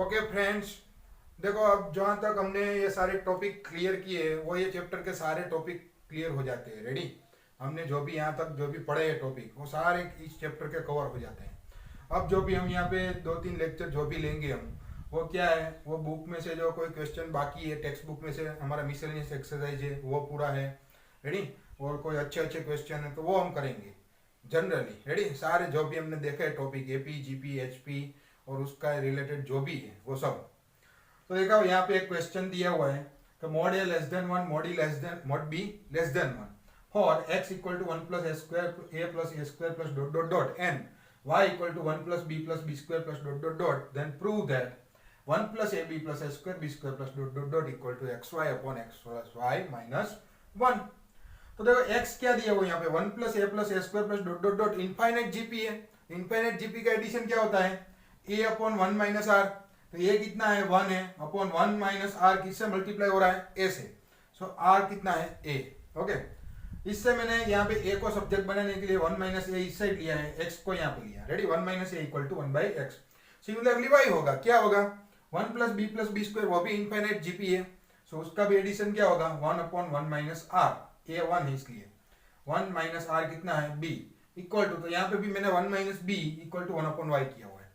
Okay friends, देखो अब जहाँ तक हमने ये सारे टॉपिक क्लियर किए वो ये चैप्टर के सारे टॉपिक क्लियर हो जाते हैं। रेडी, हमने जो भी यहाँ तक जो भी पढ़े हैं टॉपिक वो सारे इस चैप्टर के कवर हो जाते हैं। अब जो भी हम यहाँ पे 2-3 लेक्चर जो भी लेंगे हम, वो क्या है, वो बुक में से जो कोई क्वेश्चन बाकी है टेक्स्ट बुक में से हमारा मिसलेनियस एक्सरसाइज है वो पूरा है। रेडी, और कोई अच्छे अच्छे क्वेश्चन है तो वो हम करेंगे जनरली। रेडी, सारे जो भी हमने देखे है टॉपिक एपी जीपी एचपी और उसका रिलेटेड जो भी है वो सब। तो देखो यहाँ पे एक क्वेश्चन दिया हुआ है कि mod a less than one, mod e less than, mod b less than one for x equal to one plus a square plus dot dot dot and y equal to one plus b square plus dot dot dot, then prove that one plus a b plus a square b square plus dot dot dot equal to x y upon x plus y minus one. तो देखो x क्या दिया हुआ यहाँ पे, one plus a square plus dot dot dot infinite GP है। Infinite GP का addition क्या होता है, a upon one minus r. तो ये कितना है, वन है, अपॉन वन माइनस आर किससे मल्टीप्लाई हो रहा है, ए से। सो आर कितना है, ए। ओके, इससे मैंने यहाँ पे ए को सब्जेक्ट बनाने के लिए वन माइनस ए इस साइड लिया है, एक्स को यहाँ पे लिया। Ready, one minus a equal to one by x. Similarly y होगा, क्या होगा, वन प्लस बी स्क्वायर, वो भी इनफाइनाइट जीपी है। सो उसका भी एडिशन क्या होगा, one upon one minus r, a one है इसलिए वन माइनस आर कितना है, बी इक्वल टू, तो यहाँ पे भी मैंने one minus b equal to one upon y किया हुआ है।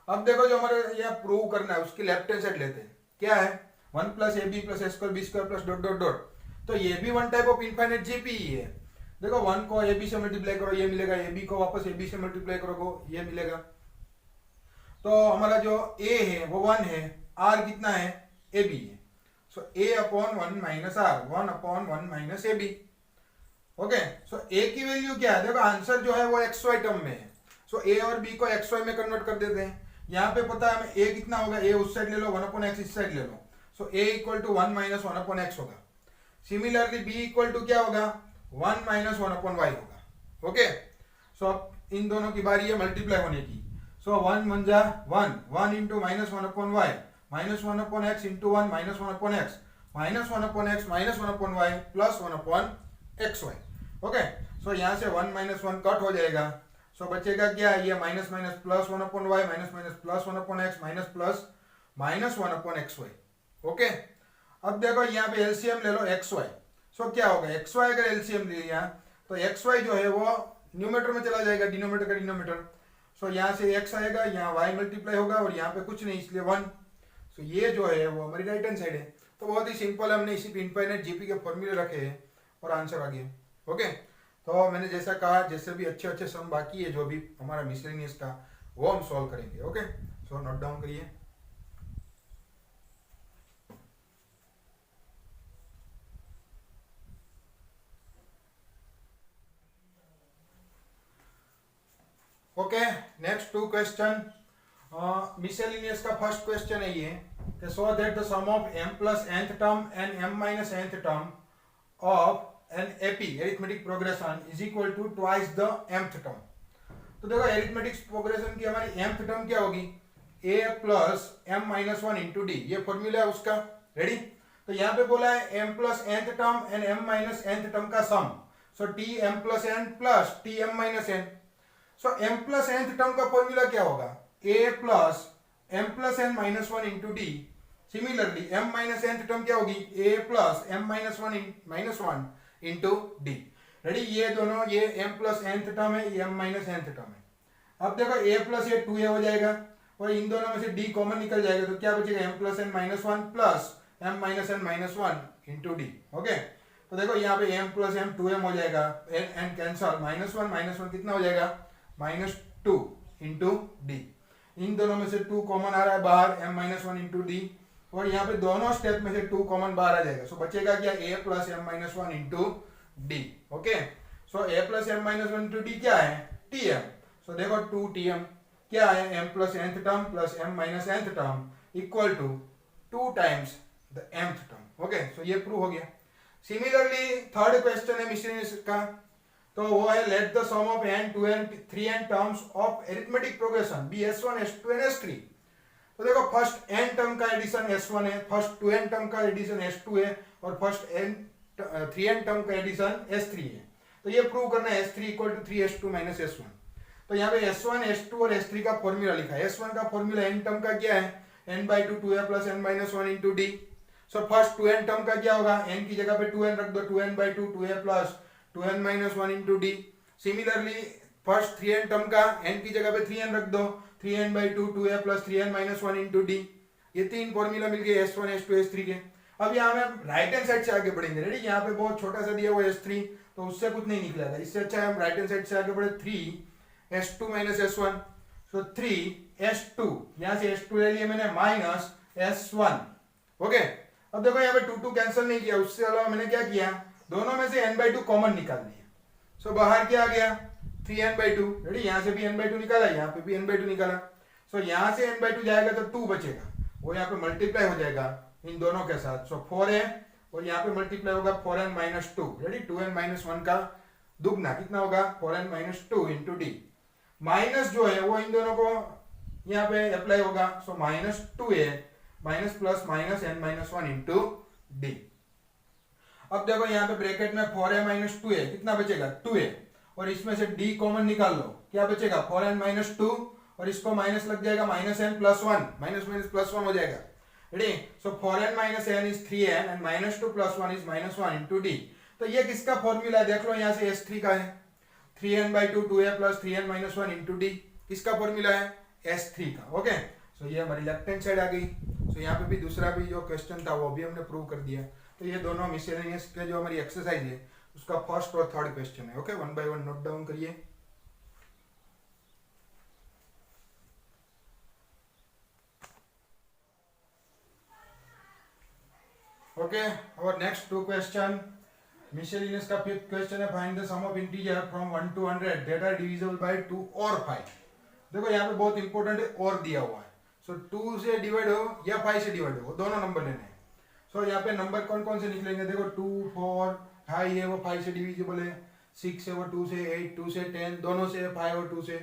अब देखो जो हमारे यहाँ प्रूव करना है उसकी लेफ्ट हैंड साइड लेते हैं, क्या है, one plus a b plus a square b square plus dot dot dot. तो ये भी one type of infinite GP ही है। देखो वन को ए बी से मल्टीप्लाई करो ये मिलेगा, ए बी को वापस ए बी से मल्टीप्लाई करो ये मिलेगा। तो हमारा जो ए है वो वन है, आर कितना है, ए बी है। So a upon one minus r, one upon one minus a b. Okay, so a की वैल्यू क्या है, देखो आंसर जो है वो एक्स वाई टर्म में है। सो ए और बी को एक्स वाई में कन्वर्ट कर देते हैं। यहाँ पे पता है हमें ए कितना होगा, ए उस साइड ले लो, वन अपॉन एक्स इस साइड ले लो। So a equal to one minus one upon x होगा। सिमिलरली बी इक्वल टू क्या होगा, one minus one upon y होगा। ओके, सो अब इन दोनों की बारी है मल्टीप्लाई होने की। सो वन वन जा one, one into minus one upon y, minus one upon x into one minus one upon x, minus one upon x minus one upon y plus one upon x y. Okay, so यहाँ से one minus one cut हो जाएगा। सो बचेगा क्या, ये minus minus plus one upon y, minus minus plus one upon x, minus plus minus one upon x y. Okay, अब देखो यहाँ पे एलसीएम ले लो एक्स वाई। सो क्या होगा, एक्स वाई अगर एलसीएम ले लिया तो एक्स वाई जो है वो न्यूमेटर में चला जाएगा, डिनोमीटर का डिनोमीटर। सो यहाँ से एक्स आएगा, यहाँ वाई मल्टीप्लाई होगा और यहाँ पे कुछ नहीं इसलिए वन। सो ये जो है वो हमारी राइट हैंड साइड है। तो बहुत ही सिंपल, हमने इसी इनफाइनाइट जीपी के फॉर्मूले रखे हैं और आंसर आ गया। ओके, तो मैंने जैसा कहा, जैसे भी अच्छे अच्छे सम बाकी है जो भी हमारा मिसलेनियस का, वो हम सॉल्व करेंगे। ओके, सो नोट डाउन करिए। Okay, next two question. Miscellaneous का फर्स्ट क्वेश्चन है ये कि so that the sum of m plus nth term and m minus nth term of an AP arithmetic progression is equal to twice the mth term. तो देखो arithmetic progression की हमारी mth term क्या होगी, a plus m minus one into d, ये formula है उसका। Ready, तो यहाँ पे बोला है m plus nth term and m minus nth term का sum. So t m plus n plus t m minus n. So m plus nth term का फॉर्मूला क्या होगा, a plus m plus n minus one into d. Similarly m minus nth term क्या होगी, a plus m minus one into D. Ready, ये दोनों, ये m plus nth term है, ये m माइनस nth टर्म है। अब देखो a प्लस ये 2a हो जाएगा और इन दोनों में से d कॉमन निकल जाएगा, तो क्या बचेगा, m plus n minus one plus m minus n minus one into d. Okay, तो देखो यहाँ पे m प्लस m 2m हो जाएगा, n कैंसल, माइनस वन कितना हो जाएगा, माइनस टू इंटू डी। इन दोनों में से 2 कॉमन आ रहा है बाहर, m minus one into D, और यहाँ पे दोनों स्टेप में से 2 कॉमन बाहर आ जाएगा। सो बचेगा क्या, a plus m minus one into d. Okay, so a plus m minus one into d क्या है, tm। सो देखो 2tm क्या है, m plus nth term plus m minus nth term equal to 2 times the mth term. Okay, so ये prove हो गया। Similarly third question है miscellaneous का, तो वो है let the sum of n 2 n 3 n terms of arithmetic progression be s1 s2 and s3। तो देखो फर्स्ट n टर्म का एडिशन s1 है, फर्स्ट 2n टर्म का एडिशन s2 है और फर्स्ट n 3n टर्म का एडिशन s3 है। तो ये प्रूव करना है s3 equal to 3s2 minus s1। तो यहाँ पे s1 s2 और s3 का फॉर्मूला लिखा है। s1 का फॉर्मूला n टर्म का क्या है, n by 2 2a plus n minus 1 into d. So first 2n term का क्या होगा, n की जगह पे 2n रख दो, 2n by 2 2a plus 2n minus 1 into d. Similarly first 3n term का n की जगह पे 3n रख दो, 3n by 2 2a plus 3n minus 1 into d. ये तीन फॉर्मूला मिल गए S1 S2 S3 के. अब यहाँ में राइट हैंड साइड से आगे बढ़ेंगे. रेडी, यहाँ पे बहुत छोटा सा दिया हुआ S3, तो उससे कुछ नहीं निकला था. इससे अच्छा है हम राइट हैंड साइड से आगे बढ़े. 3 S2 minus S1, सो 3 S2, यहाँ से S2 ले लिए मैंने, माइनस S1. ओके, अब देखो यहाँ पे 2 2 कैंसिल नहीं किया, उससे अलावा मैंने क्या किया, दोनों में से n by 2 कॉमन निकाल दिया. सो बाहर क्या आ गया, 3n by 2. रेडी, यहाँ से भी n by 2 निकाला, यहाँ पे भी n by 2 निकाला. सो यहाँ से n by 2 जाएगा तो 2 बचेगा, वो यहाँ पे मल्टीप्लाई हो जाएगा इन दोनों के साथ. सो 4 है और यहाँ पे मल्टीप्लाई होगा 4n minus 2. Ready, 2n minus 1 का दुगना कितना होगा, 4n minus 2 into d. Minus जो है वो इन दोनों को यहाँ पे अप्लाई होगा. So minus 2a minus plus minus n minus 1 into d. अब देखो यहाँ पे ब्रैकेट में 4a minus 2a कितना बचेगा, 2a, और इसमें से d कॉमन निकाल लो, क्या बचेगा 4n minus 2, और इसको माइनस लग जाएगा minus n plus 1, minus minus plus 1 हो जाएगा. Ready, so 4n minus n is 3n and minus 2 plus 1 is minus 1 into d. तो ये किसका फॉर्मूला है, देख लो यहाँ से S3 का है, 3n by 2 2a plus 3n minus 1 into d. किसका फॉर्मूला है, S3 का. ओके, सो ये हमारी लेफ्ट हैंड साइड आ गई. सो यहाँ पे भी दूसरा भी जो क्वेश्चन था वो भी हमने प्रूव कर दिया. तो ये दोनों मिसलेनियस के जो हमारी एक्सरसाइज है उसका फर्स्ट और थर्ड क्वेश्चन है. ओके, 1 by 1 नोट डाउन करिए. Okay, our next two question, miscellaneous का फिफ्थ क्वेश्चन है, find the sum of integer from 1 to 100 that are divisible by 2 और 5. देखो यहाँ पे बहुत इंपॉर्टेंट है, और दिया हुआ है. सो 2 से डिवाइड हो या 5 से डिवाइड हो, दोनों नंबर लेने हैं. सो यहाँ पे नंबर कौन कौन से निकलेंगे, देखो 2 4 5 है वो 5 से डिविजिबल है, 6 है वो 2 से, 8 2 से, 10 दोनों से, 5 और 2 से,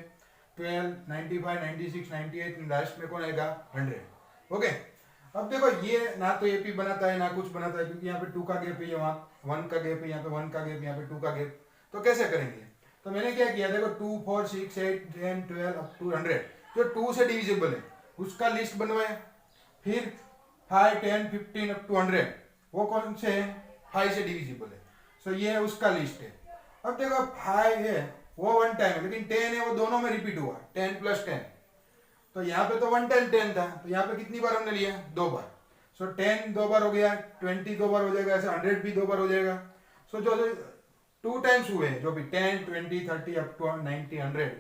12 95 96 98, लास्ट में कौन आएगा 100. ओके, अब देखो ये ना तो एपी बनाता है ना कुछ बनाता है, क्योंकि यहाँ पे 2 का गैप है, यहाँ 1 का गैप है, यहाँ पे 1 का गैप, यहाँ पे 2 का गैप. तो कैसे करेंगे, तो मैंने क्या किया, देखो 2 4 6 8 10 12 अप टू 100 जो 2 से डिविजिबल है उसका लिस्ट बनवाए. फिर 5 10 15 अप टू 100 वो कौन से है, 5 से डिविजिबल है. सो ये उसका लिस्ट है. अब देखो 5 है वो 1 टाइम है, लेकिन 10 है वो दोनों में रिपीट हुआ, 10 plus 10. तो यहाँ पे तो 1 10 10 था, तो यहाँ पे कितनी बार हमने लिया, 2 बार. सो 10 2 बार हो गया, 20 2 बार हो जाएगा, ऐसे 100 भी 2 बार हो जाएगा. सो जो 2 टाइम्स हुए जो भी 10 20 30 अप टू 90 100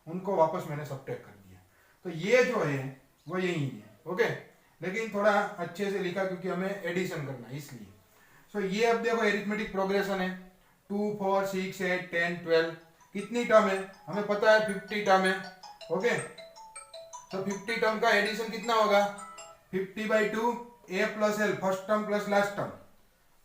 उनको वापस मैंने सब्ट्रैक्ट कर दिया. तो ये जो है वो यही है. ओके, लेकिन थोड़ा अच्छे से लिखा क्योंकि हमें एडिशन करना है इसलिए. सो ये अब देखो एरिथमेटिक प्रोग्रेशन है, 2 4 6 8 10 12 कितनी टर्म है हमें पता है, 50 टर्म है. ओके, तो 50 टर्म का एडिशन कितना होगा, 50 by 2 a plus l first term plus last term,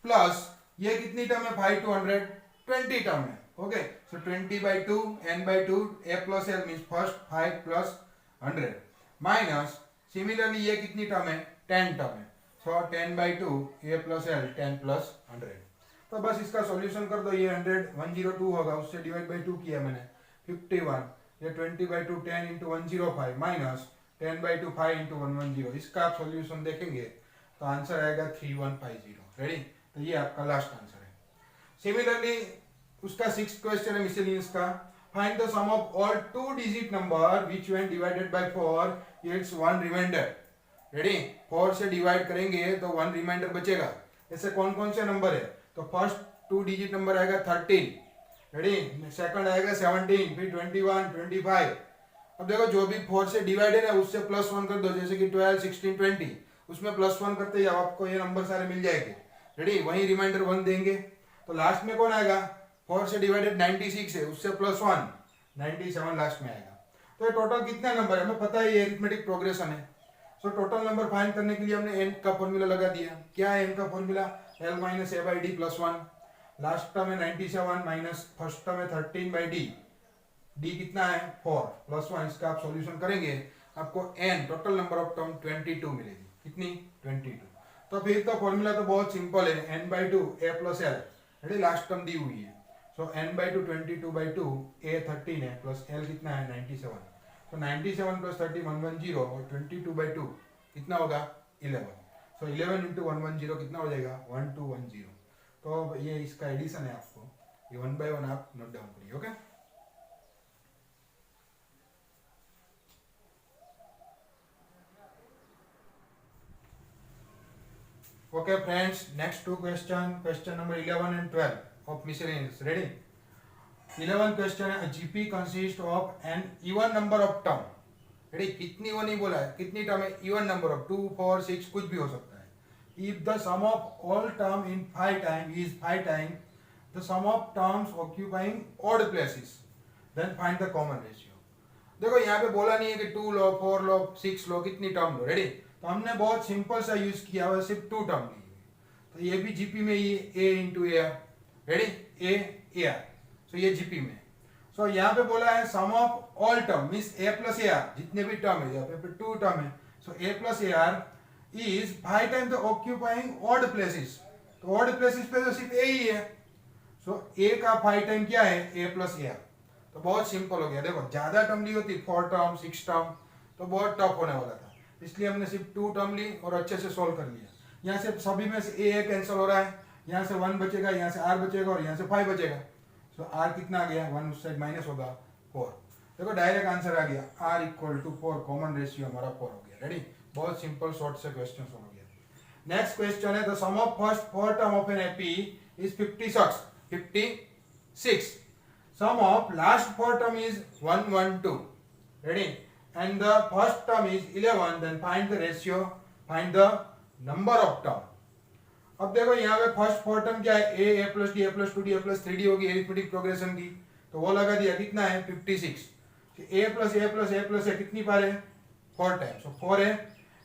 plus ये कितनी टर्म है 5 to 100 20 टर्म है. Okay, so 20 by 2 n by 2 a plus l means first 5 plus 100, minus similarly ये कितनी टर्म है 10 टर्म है. सो 10 by 2 a plus l 10 plus 100. तो बस इसका सॉल्यूशन कर दो, ये 100 102 होगा, उससे डिवाइड बाई 2 किया मैंने 51, ये 20 by 2 10 into 105 minus 10 by 2 5 into 110. इसका आप सॉल्यूशन देखेंगे तो आंसर आएगा 3150. रेडी, तो ये आपका लास्ट आंसर है. सिमिलरली उसका 6th क्वेश्चन है मिसलेनियस का, find the sum of all 2 digit number which when divided by 4 it's 1 remainder. Ready, 4 से डिवाइड करेंगे तो 1 रिमाइंडर बचेगा. ऐसे कौन कौन से नंबर है, तो फर्स्ट 2 डिजिट नंबर आएगा 13. रेडी, सेकंड आएगा 17, फिर 21 25. अब देखो जो भी 4 से डिवाइडेड है उससे प्लस 1 कर दो, जैसे कि 12 16 20, उसमें प्लस 1 करते ही आपको ये नंबर सारे मिल जाएंगे. रेडी, वहीं रिमाइंडर 1 देंगे. तो लास्ट में कौन आएगा, 4 से डिवाइडेड 96 है उससे प्लस 1 97 लास्ट में आएगा. तो ये टोटल कितना नंबर है हमें पता है, ये अरिथमेटिक प्रोग्रेशन है. सो टोटल नंबर फाइंड करने के लिए हमने n का फॉर्मूला लगा दिया. क्या है n का formula, l minus a by d plus 1. Last term है 97 माइनस फर्स्ट टर्म है 13 by d. d कितना है 4 प्लस 1. इसका आप सॉल्यूशन करेंगे आपको n total number of term 22 मिलेगी. कितनी 22. तो फिर तो फॉर्मूला तो बहुत सिंपल है, n by 2 a plus l. Ready, last term दी हुई है. सो n by 2 22 by 2 a 13 है प्लस l कितना है 97. तो 97 प्लस 30 110 और 22 by 2 कितना होगा 11। सो 11 इंटू 110 कितना हो जाएगा 1210। तो ये इसका एडिशन है, आपको ये 1 by 1 आप नोट डाउन करिए। Okay okay friends, next two question number 11 and 12 of miscellaneous। Ready? 11 question है, GP consist of n even number of term. Ready? कितनी वो नहीं बोला है, कितनी टर्म है, इवन नंबर ऑफ 2 4 6 कुछ भी हो सकता है। If the sum of all term in 5 time is 5 time the sum of terms occupying odd places, then find the common ratio. देखो यहाँ पे बोला नहीं है कि 2 लो 4 लो 6 लो, कितनी टर्म लो। रेडी? तो हमने बहुत सिंपल सा यूज किया हुआ, सिर्फ 2 टर्म ली हुई। तो ये भी जीपी में ये a into a r. Ready? A r. So ये जीपी में। सो यहाँ पे बोला है sum of all term means a plus a r, जितने भी टर्म है, यहाँ पे 2 टर्म है। So a plus a r is 5 time the occupying odd places. तो ऑड प्लेसेस पे तो सिर्फ ए ही है। सो ए का 5 टाइम क्या है, ए प्लस ए आर। तो बहुत सिंपल हो गया। देखो ज्यादा टर्म ली होती 4 टर्म 6 टर्म तो बहुत टफ होने वाला था, इसलिए हमने सिर्फ 2 टर्म ली और अच्छे से सोल्व कर लिया। यहाँ से सभी में से ए कैंसिल हो रहा है, यहाँ से 1 बचेगा, यहाँ से आर बचेगा और यहाँ से 5 बचेगा। सो आर कितना आ गया, 1 उस साइड माइनस होगा 4। देखो डायरेक्ट आंसर आ गया, r equal to 4, common ratio हमारा 4 हो गया। रेडी? बहुत सिंपल शॉर्ट से क्वेश्चन हो गया। नेक्स्ट क्वेश्चन है, the sum of first 4 term of an AP is 56। Sum of last 4 term is 112. Ready? And the first term is 11. Then find the ratio. Find the number of term. अब देखो यहाँ पे first 4 term क्या है, a plus d a plus 2 d a plus 3 d होगी arithmetic progression की। तो वो लगा दिया, कितना है 56। A plus a plus a plus है कितनी बार है 4 टाइम। सो 4 है।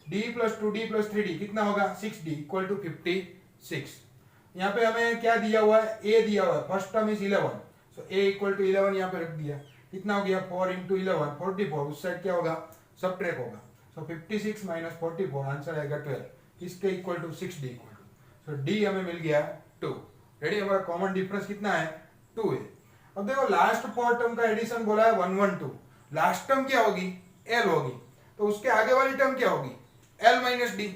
D plus 2 d plus 3 d कितना होगा 6 डी इक्वल टू 56। यहाँ पे हमें क्या दिया हुआ है, ए दिया हुआ है, first term is 11। So a equal to 11 यहाँ पे रख दिया, कितना हो गया 4 इंटू 11 44। उस साइड क्या होगा, सब ट्रैक होगा। सो 56 माइनस 44 आंसर आएगा 12, किसके equal to 6 d equal to. So d हमें मिल गया 2। रेडी? हमारा कॉमन डिफरेंस कितना है 2 है। अब देखो लास्ट 4 टर्म का एडिशन बोला है 112। लास्ट टर्म क्या होगी, एल होगी। तो उसके आगे वाली टर्म क्या होगी, एल माइनस डी।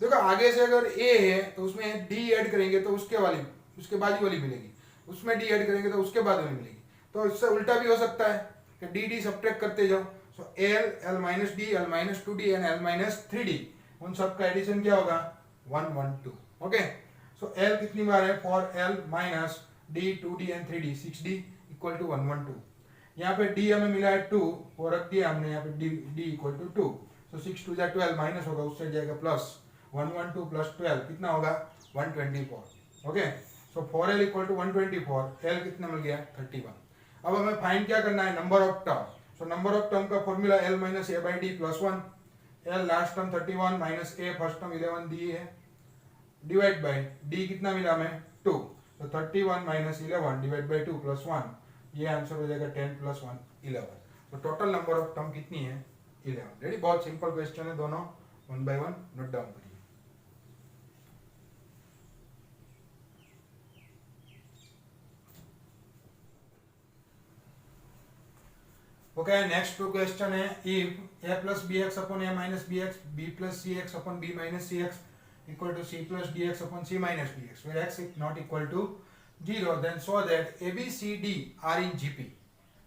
देखो आगे से अगर ए है तो उसमें डी ऐड करेंगे तो उसके बाजू वाली मिलेगी, उसमें डी ऐड करेंगे तो उसके बाद में मिलेगी। तो इससे उल्टा भी हो सकता है कि डी डी सब्ट्रैक्ट करते जाओ। So l minus d, l minus 2d and l minus 3d, उन सब का एडिशन क्या होगा 112। ओके? सो एल कितनी बार है, for l minus d 2d and 3d 6d equal to 112। यहाँ पे डी हमें मिला है 2, वो रख दिया हमने यहाँ पे डी इक्वल टू 2। सो 6 2 जा 12 माइनस होगा, उससे जाएगा प्लस 112 प्लस 12 कितना होगा 124। Okay? So 4l equal to 124, l कितना मिल गया 31। अब हमें फाइंड क्या करना है, number of term. So number of term का formula l minus a by d plus 1। L last term 31 minus a first term 11 दी है, डिवाइड बाई डी कितना मिला हमें 2। तो 31 माइनस 11 डिवाइड बाई 2 प्लस 1, ये आंसर हो जाएगा 10 प्लस 1 11। तो टोटल नंबर ऑफ टर्म कितनी है 11। रेडी? बहुत सिंपल क्वेश्चन है, दोनों 1 by 1 नोट डाउन करिए। ओके, नेक्स्ट टू क्वेश्चन है, if a plus b x upon a minus b x, b plus c x upon b minus c x equal to c plus d x upon c minus d x, where x is not equal to 0, then so that a B C d are in GP.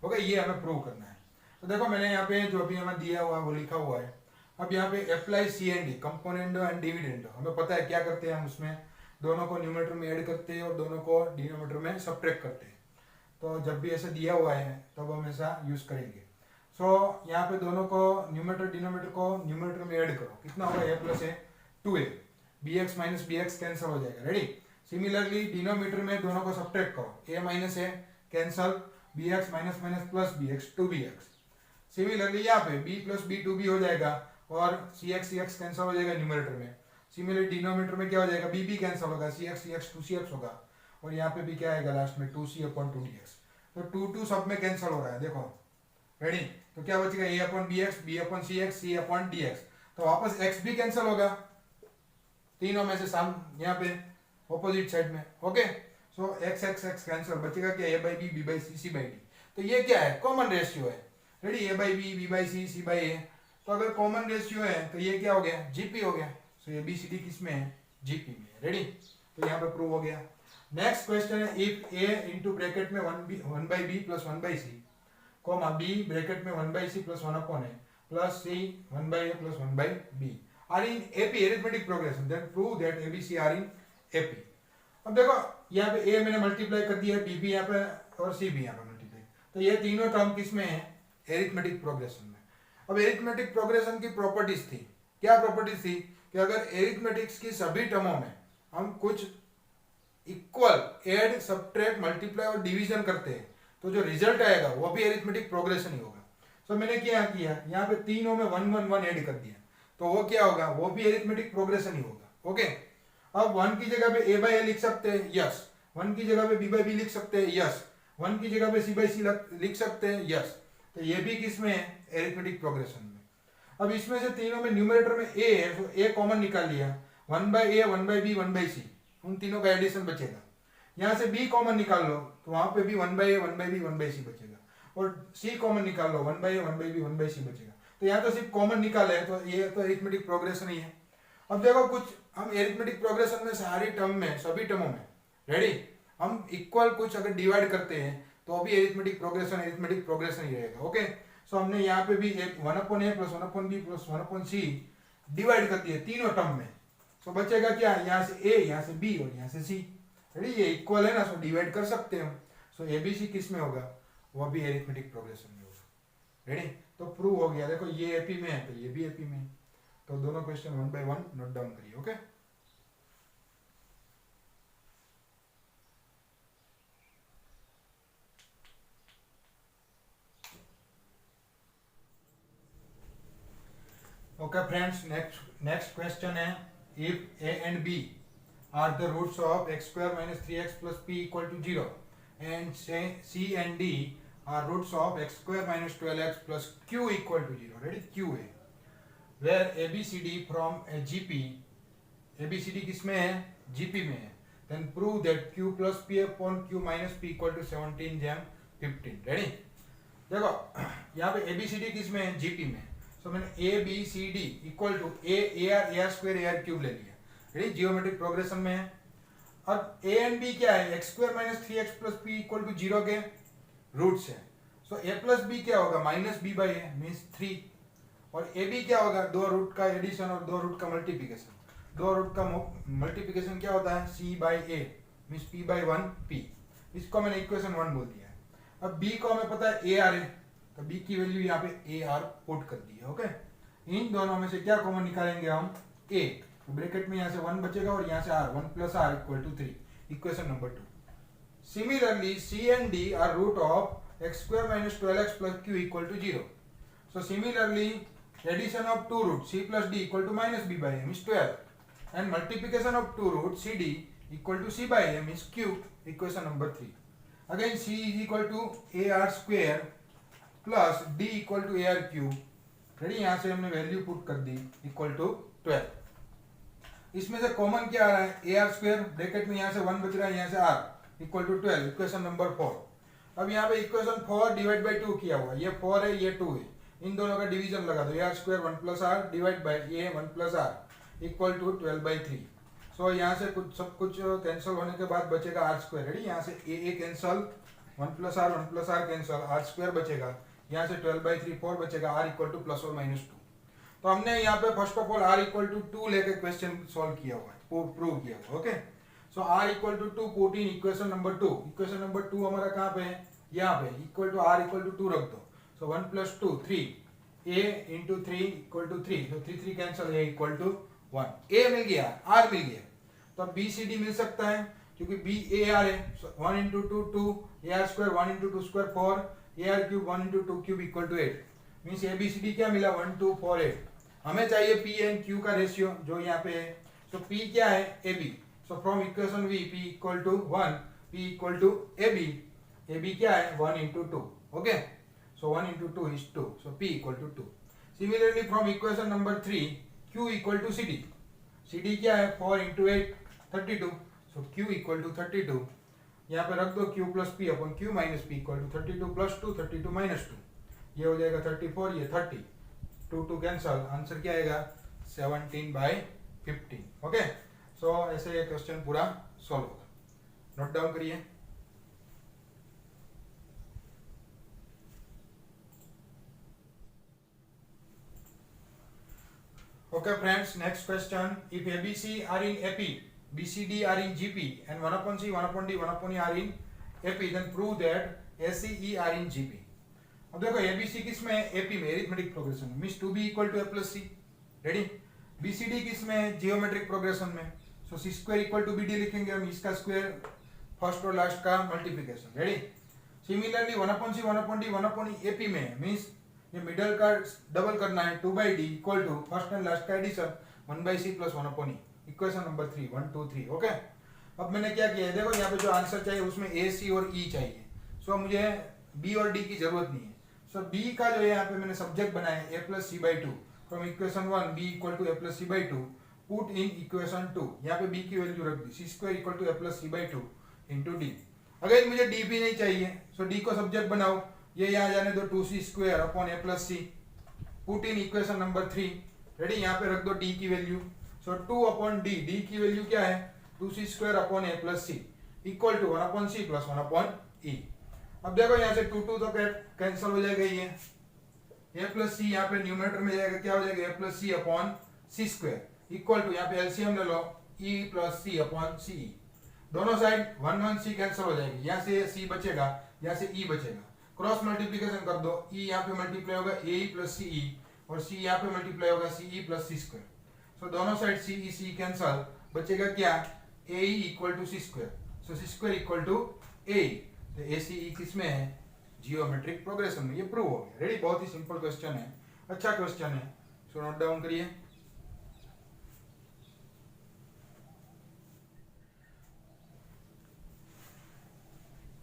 Okay, ये हमें prove करना है। तो देखो मैंने यहाँ पे जो भी हमें दिया हुआ है वो लिखा हुआ है। अब यहाँ पे apply C and D, componendo and dividendo, हमें पता है क्या करते हैं हम उसमें, दोनों को न्यूमरेटर में ऐड करते हैं और दोनों को डिनोमिनेटर में सब्ट्रैक्ट करते हैं। तो जब भी ऐसे दिया हुआ है तब हम ऐसा यूज करेंगे। सो यहाँ पे दोनों को न्यूमरेटर डिनोमिनेटर को न्यूमरेटर में ऐड करो, कितना होगा a plus A 2a, bx minus bx cancel हो जाएगा। रेडी? सिमिलरली डिनोमिनेटर में दोनों को सब्ट्रैक्ट करो, a minus A cancel, bx minus minus plus bx 2bx। Similarly यहाँ पे b प्लस b 2b हो जाएगा और cx कैंसिल हो जाएगा न्यूमरेटर में। सिमिलरली डिनोमिनेटर में क्या हो जाएगा, b कैंसिल होगा, cx 2cx होगा और यहाँ पे भी क्या आएगा लास्ट में 2c अपॉन 2dx। तो 2 सब में कैंसिल हो रहा है, देखो। रेडी? तो क्या बचेगा a upon b x, b upon c x, c upon d x. तो वापस x भी कैंसिल होगा, तीनों में से साम यहाँ पे ऑपोजिट साइड में। ओके? सो x कैंसिल, बचेगा क्या a by b, b by c, c by d. तो ये क्या है, कॉमन रेशियो है। Ready? a by b, b by c, c by a. तो अगर कॉमन रेशियो है तो ये क्या हो गया, जीपी हो गया। सो ए बी सी डी किस में है, जीपी में। रेडी, तो यहाँ पे प्रूव हो गया। नेक्स्ट क्वेश्चन है, इफ ए इंटू ब्रैकेट में 1/b plus 1/c comma b bracket में 1/c plus 1/a plus c 1/a plus 1/b are in AP arithmetic progression, then prove that a B c are in AP. अब देखो यहाँ पे a मैंने multiply कर दिया, b भी यहाँ पे और c भी यहाँ पे मल्टीप्लाई, तो ये तीनों टर्म किस में है, एरिथमेटिक प्रोग्रेशन में। अब एरिथमेटिक प्रोग्रेशन की प्रॉपर्टीज थी, क्या प्रॉपर्टीज थी कि अगर एरिथमेटिक्स की सभी टर्मों में हम कुछ इक्वल ऐड सब्ट्रैक्ट मल्टीप्लाई और डिवीजन करते हैं तो जो रिजल्ट आएगा वो भी एरिथमेटिक प्रोग्रेशन ही होगा। सो मैंने क्या किया, यहाँ पे तीनों में 1 1 1 ऐड कर दिया, तो वो क्या होगा, वो भी एरिथमेटिक प्रोग्रेशन ही होगा। ओके, अब 1 की जगह पे a बाय a लिख सकते हैं, यस। 1 की जगह पे b बाय b लिख सकते हैं, यस। 1 की जगह पे c बाय c लिख सकते हैं, यस। तो ये भी किस में है, एरिथमेटिक प्रोग्रेशन में। अब इसमें से तीनों में न्यूमरेटर में a है, तो a कॉमन निकाल लिया, 1/a 1/b 1/c, उन तीनों का एडिशन बचेगा। यहाँ से b कॉमन निकाल लो तो वहां पे भी 1/a 1/b 1/c बचेगा, और c कॉमन निकाल लो 1/a 1/b 1/c बचेगा। तो यहाँ तो सिर्फ कॉमन निकाले है, तो ये तो एरिथमेटिक प्रोग्रेशन ही है। अब देखो कुछ हम एरिथमेटिक प्रोग्रेशन में सारी टर्म में, सभी टर्मों में, रेडी, हम इक्वल कुछ अगर डिवाइड करते हैं तो भी एरिथमेटिक प्रोग्रेशन ही रहेगा। ओके, सो हमने यहाँ पे भी एक 1/a plus 1/b plus 1/c divide कर दिए तीनों टर्म में। सो बचेगा क्या, यहाँ से a, यहाँ से b और यहाँ से c। रेडी, ये इक्वल है ना, सो डिवाइड कर सकते हैं हम। सो एबीसी किस में होगा, वो भी एरिथमेटिक प्रोग्रेशन में होगा। रेडी, तो प्रूव हो गया। देखो ये एपी में है तो ये भी एपी में है, तो दोनों क्वेश्चन 1 बाय 1 नोट डाउन करिए। Okay, okay friends, next question है, if a and b are the roots of x square minus 3x plus p equal to 0 and c and d are roots of x square minus 12x plus q equal to 0. Ready, q है, where abcd from a gp, abcd किस में है, gp में है, then prove that q plus p upon q minus p equal to 17 jam 15. Ready, देखो यहाँ पे abcd किस में है, gp में। सो मैंने a B C d equal to A R square a are cube ले लिया। रेडी, जियोमेट्रिक प्रोग्रेशन में है। अब ए एंड बी क्या है, x square minus 3x plus p equal to 0 के रूट्स है। सो ए प्लस बी क्या होगा, minus b by a means 3, और ए बी क्या होगा, दो रूट का एडिशन और दो रूट का मल्टीप्लिकेशन। दो रूट का मल्टीप्लिकेशन क्या होता है, c by a means p by 1 p. इसको मैंने इक्वेशन 1 बोल दिया है। अब बी को हमें पता है ए आर है, तो b की वैल्यू यहाँ पे ए आर पुट कर दी है। ओके, इन दोनों में से क्या कॉमन निकालेंगे हम, a, तो ब्रैकेट में यहाँ से 1 बचेगा और यहाँ से r, 1 plus r equal to 3, equation number 2। Similarly c and d are root of x square minus 12x plus q equal to 0। So similarly addition of two root c plus d equal to minus b by a means 12 and multiplication of two root c d equal to c by a means q, equation number 3। Again c is equal to A R square plus D equal to A R cube. Ready, यहाँ से हमने value put कर the equal to 12। इसमें से common क्या आ रहा है, A R square, bracket में यहाँ से 1 बच रहा है, यहाँ से r equal to 12, equation number 4। अब यहाँ पे इक्वेशन 4 डिवाइड बाई 2 किया हुआ है, ये 4 है ये 2 है, इन दोनों का डिवीजन लगा दो, A are square 1 plus R divide by A 1 plus R equal to 12/3। So यहाँ से कुछ सब कुछ कैंसिल होने के बाद बचेगा आर स्क्वायर। रेडी, यहाँ से a cancel, 1 plus r cancel, r square बचेगा, यहाँ से 12/3 4 बचेगा, r इक्वल टू प्लस और माइनस 2। तो हमने यहाँ पे first of all r equal to 2 लेकर क्वेश्चन सॉल्व किया हुआ है, प्रूव किया हुआ है। Okay, so r equal to 2 put in equation number 2। Equation number 2 हमारा कहाँ पे है, यहाँ पे, equal to r equal to 2 रख दो। So 1 plus 2 3, a into 3 equal to 3, तो 3 cancel, a equal to 1, a मिल गया, r मिल गया। तो अब b c d मिल सकता है क्योंकि b a r है, 1 into 2 2, a r square 1 into 2 square 4, A are cube 1 into 2 cube equal to 8, means A B C D क्या मिला, 1 2 4 8। हमें चाहिए पी एंड क्यू का रेशियो जो यहाँ पे है। सो पी क्या है, ए B. So from equation V P equal to 1, P equal to A B क्या है, 1 into 2। Okay, so 1 into 2 is 2, so P equal to 2। Similarly from equation number 3 Q equal to C D क्या है, 4 into 8 32, so Q equal to 32। यहाँ पे रख दो q plus P अपन q minus P equal to 32 plus 2 32 minus 2, ये हो जाएगा 34, ये 30, 2 कैंसल, आंसर क्या आएगा 17/15। ओके, सो ऐसे ये क्वेश्चन पूरा सॉल्व होगा। नोट डाउन करिए। Okay friends, next question. If ABC are in AP, BCD are in GP and 1/C, 1/D, 1/E are in AP, then prove that ACE are in GP. अब देखो ABC किस में AP में arithmetic progression means 2B equal to A+C, ready. BCD किस में geometric progression में, so C square equal to BD लिखेंगे हम, इसका स्क्वायर फर्स्ट और लास्ट का multiplication, ready. Similarly 1/C, 1/D, 1/E AP में मींस ये मिडल का डबल करना है, 2/D equal to first and last का addition 1/C plus 1/E, equation number 3, 1 2 3। Okay, अब मैंने क्या किया है, देखो यहाँ पे जो आंसर चाहिए उसमें A, C और E चाहिए। सो मुझे B और D की जरूरत नहीं है। सो B का जो है यहाँ पे मैंने सब्जेक्ट बनाया है A+C/2 from equation 1, B equal to A+C/2 put in equation 2। यहाँ पे B की वैल्यू रख दी, C square equal to A+C/2 into D। अगर मुझे D भी नहीं चाहिए, सो D को सब्जेक्ट बनाओ, ये यहाँ जाने दो 2C square upon A+C, put in equation number 3, ready. यहाँ पे रख दो D की वैल्यू, सो 2/D, D की वैल्यू क्या है 2C square upon A+C equal to 1/C plus 1/E। अब देखो यहाँ से 2 तो कैंसिल हो जाएगा, ये A+C यहाँ पे न्यूमरेटर में जाएगा, क्या हो जाएगा A+C upon C square equal to, यहाँ पे एलसीएम ले लो E plus C upon C। दोनों साइड 1 1 C कैंसिल हो जाएगी, यहाँ से C बचेगा, यहाँ से E बचेगा, क्रॉस मल्टीप्लिकेशन कर दो, E यहाँ पे मल्टीप्लाई होगा AE प्लस CE और C यहाँ पे मल्टीप्लाई होगा CE plus C square. So दोनों साइड CE कैंसिल, बचेगा क्या AE equal to C square, so C square equal to AE। तो ACE किस में है, जियोमेट्रिक प्रोग्रेशन में। ये प्रूव हो गया, रेडी। बहुत ही सिंपल क्वेश्चन है, अच्छा क्वेश्चन है, सो नोट डाउन करिए।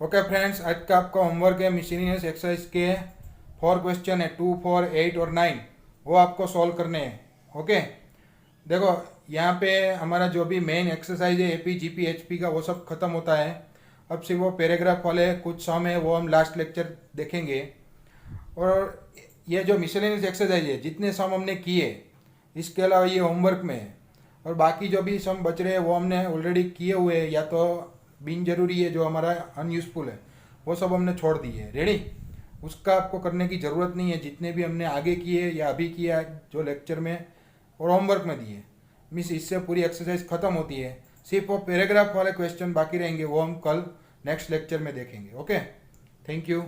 ओके फ्रेंड्स, आज का आपका होमवर्क है मिसलेनियस एक्सरसाइज के 4 क्वेश्चन है, 2, 4, 8 और 9, वो आपको सॉल्व करने हैं। ओके, देखो यहाँ पे हमारा जो भी मेन एक्सरसाइज है AP, GP, HP का, वो सब खत्म होता है। अब सिर्फ वो पैराग्राफ वाले कुछ सम है, वो हम लास्ट लेक्चर देखेंगे। और ये जो मिसलेनियस एक्सरसाइज है, जितने सम हमने किए, इसके अलावा ये होमवर्क में है, और बाकी जो भी सम बच रहे हैं वो हमने ऑलरेडी किए हुए हैं, या तो बिन जरूरी है जो हमारा अनयूजफुल है, वो सब हमने छोड़ दिए है, रेडी। उसका आपको करने की ज़रूरत नहीं है, जितने भी हमने आगे किए या अभी किया जो लेक्चर में और होमवर्क में दिए, मीन्स इससे पूरी एक्सरसाइज खत्म होती है। सिर्फ वो पैराग्राफ वाले क्वेश्चन बाकी रहेंगे, वो हम कल नेक्स्ट लेक्चर में देखेंगे। Okay, thank you.